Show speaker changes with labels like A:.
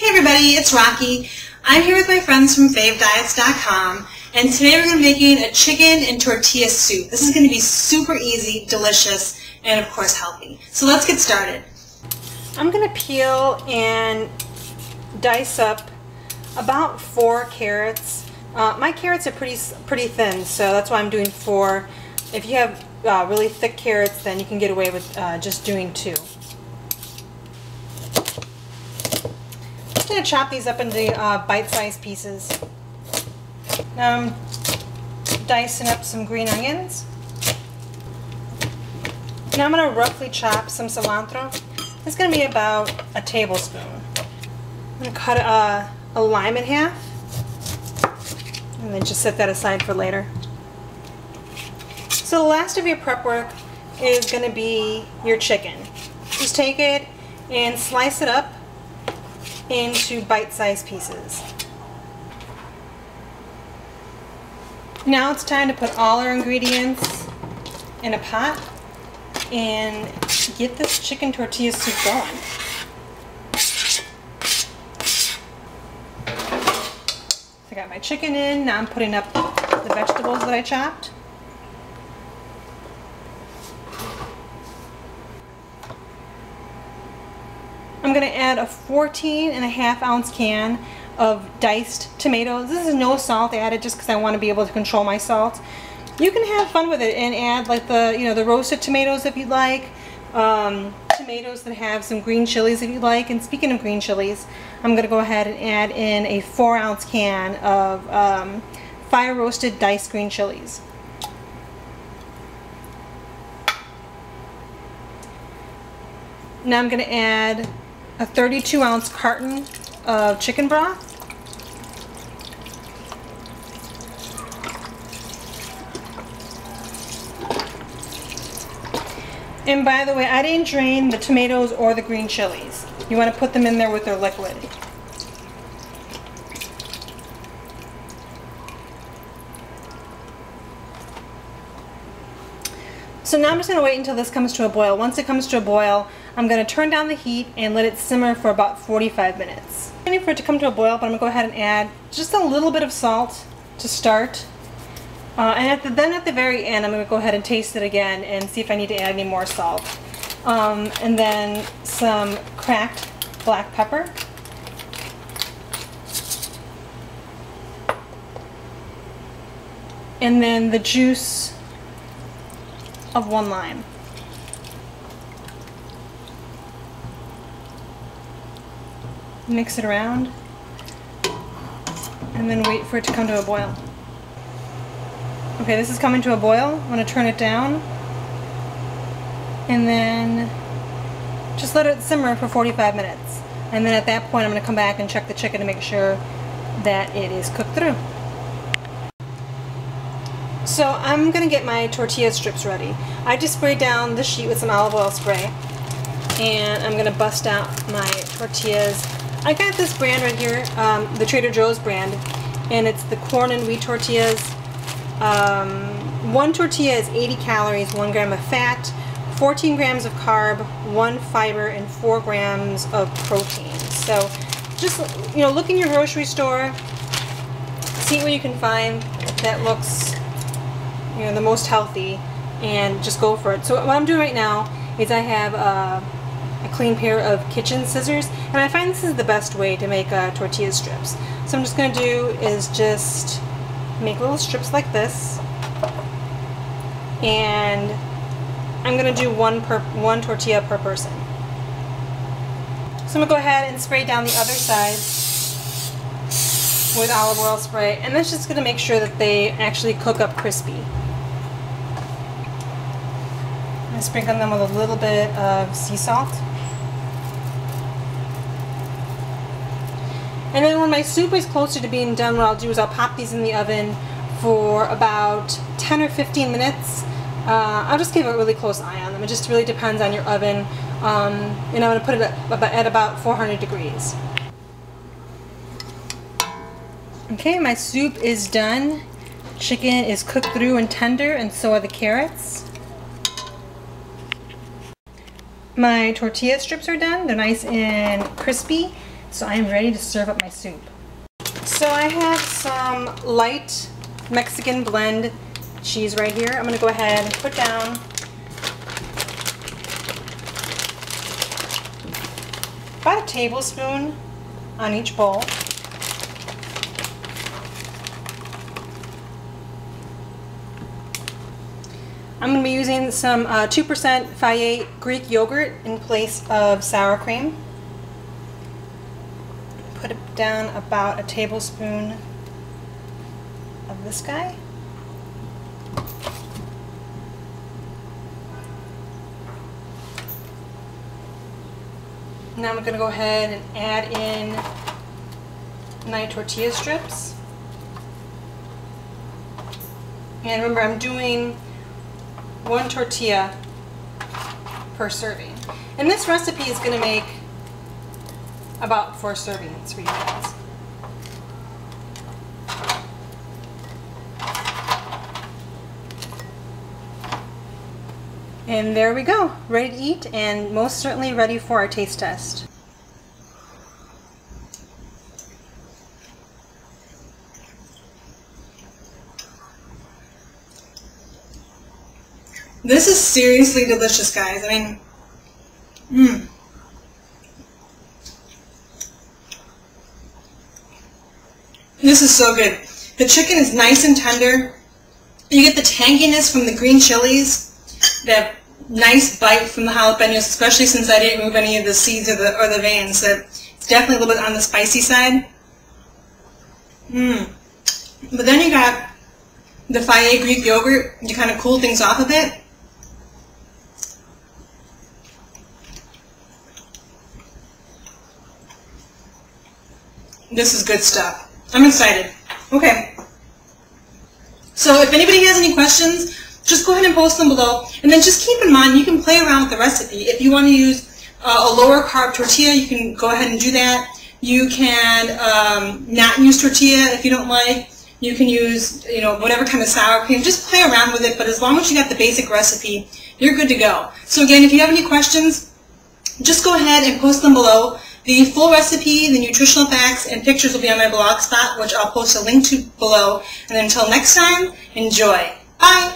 A: Hey everybody, it's Rocky. I'm here with my friends from favediets.com, and today we're going to be making a chicken and tortilla soup. This is going to be super easy, delicious, and of course healthy. So let's get started. I'm going to peel and dice up about 4 carrots. My carrots are pretty thin, so that's why I'm doing 4. If you have really thick carrots, then you can get away with just doing 2. I'm going to chop these up into bite-sized pieces. Now I'm dicing up some green onions. Now I'm going to roughly chop some cilantro. It's going to be about a tablespoon. I'm going to cut a lime in half and then just set that aside for later. So the last of your prep work is going to be your chicken. Just take it and slice it up into bite-sized pieces. Now it's time to put all our ingredients in a pot and get this chicken tortilla soup going. So I got my chicken in, now I'm putting up the vegetables that I chopped. I'm going to add a 14.5-ounce can of diced tomatoes. This is no salt added just because I want to be able to control my salt. You can have fun with it and add like the roasted tomatoes if you'd like. Tomatoes that have some green chilies if you'd like. And speaking of green chilies, I'm going to go ahead and add in a 4-ounce can of fire roasted diced green chilies. Now I'm going to add a 32-ounce carton of chicken broth. And by the way, I didn't drain the tomatoes or the green chilies. You want to put them in there with their liquid. So now I'm just going to wait until this comes to a boil. Once it comes to a boil, I'm going to turn down the heat and let it simmer for about 45 minutes. I'm waiting for it to come to a boil, but I'm going to go ahead and add just a little bit of salt to start. And then at the very end, I'm going to go ahead and taste it again and see if I need to add any more salt. And then some cracked black pepper. And then the juice of 1 lime. Mix it around and then wait for it to come to a boil. Okay, this is coming to a boil. I'm going to turn it down and then just let it simmer for 45 minutes. And then at that point I'm going to come back and check the chicken to make sure that it is cooked through. So I'm going to get my tortilla strips ready. I just sprayed down the sheet with some olive oil spray and I'm going to bust out my tortillas. I got this brand right here, the Trader Joe's brand, and it's the corn and wheat tortillas. 1 tortilla is 80 calories, 1 gram of fat, 14 grams of carb, 1 fiber, and 4 grams of protein. So just, look in your grocery store, see what you can find that looks the most healthy, and just go for it. So what I'm doing right now is I have a clean pair of kitchen scissors, and I find this is the best way to make tortilla strips. So I'm just going to do is just make little strips like this, and I'm going to do one tortilla per person. So I'm going to go ahead and spray down the other side with olive oil spray, and that's just going to make sure that they actually cook up crispy. I sprinkle them with a little bit of sea salt. And then when my soup is closer to being done, what I'll do is I'll pop these in the oven for about 10 or 15 minutes. I'll just keep a really close eye on them. It just really depends on your oven. And I'm going to put it at about 400 degrees. Okay, my soup is done. Chicken is cooked through and tender, and so are the carrots. My tortilla strips are done. They're nice and crispy. So I am ready to serve up my soup. So I have some light Mexican blend cheese right here. I'm going to go ahead and put down about a tablespoon on each bowl. I'm going to be using some 2% Fayet Greek yogurt in place of sour cream. Put it down about a tablespoon of this guy. Now I'm going to go ahead and add in my tortilla strips. And remember, I'm doing 1 tortilla per serving. And this recipe is going to make about 4 servings for you guys. And there we go, ready to eat and most certainly ready for our taste test. This is seriously delicious, guys. I mean, This is so good. The chicken is nice and tender. You get the tanginess from the green chilies, that nice bite from the jalapenos, especially since I didn't remove any of the seeds or the veins. So it's definitely a little bit on the spicy side. But then you got the Fayet Greek yogurt to kind of cool things off a bit. This is good stuff. I'm excited. Okay. So if anybody has any questions, just go ahead and post them below. And then just keep in mind, you can play around with the recipe. If you want to use a lower carb tortilla, you can go ahead and do that. You can not use tortilla if you don't like. You can use, whatever kind of sour cream. Just play around with it. But as long as you got the basic recipe, you're good to go. So again, if you have any questions, just go ahead and post them below. The full recipe, the nutritional facts, and pictures will be on my blog spot, which I'll post a link to below. And until next time, enjoy. Bye!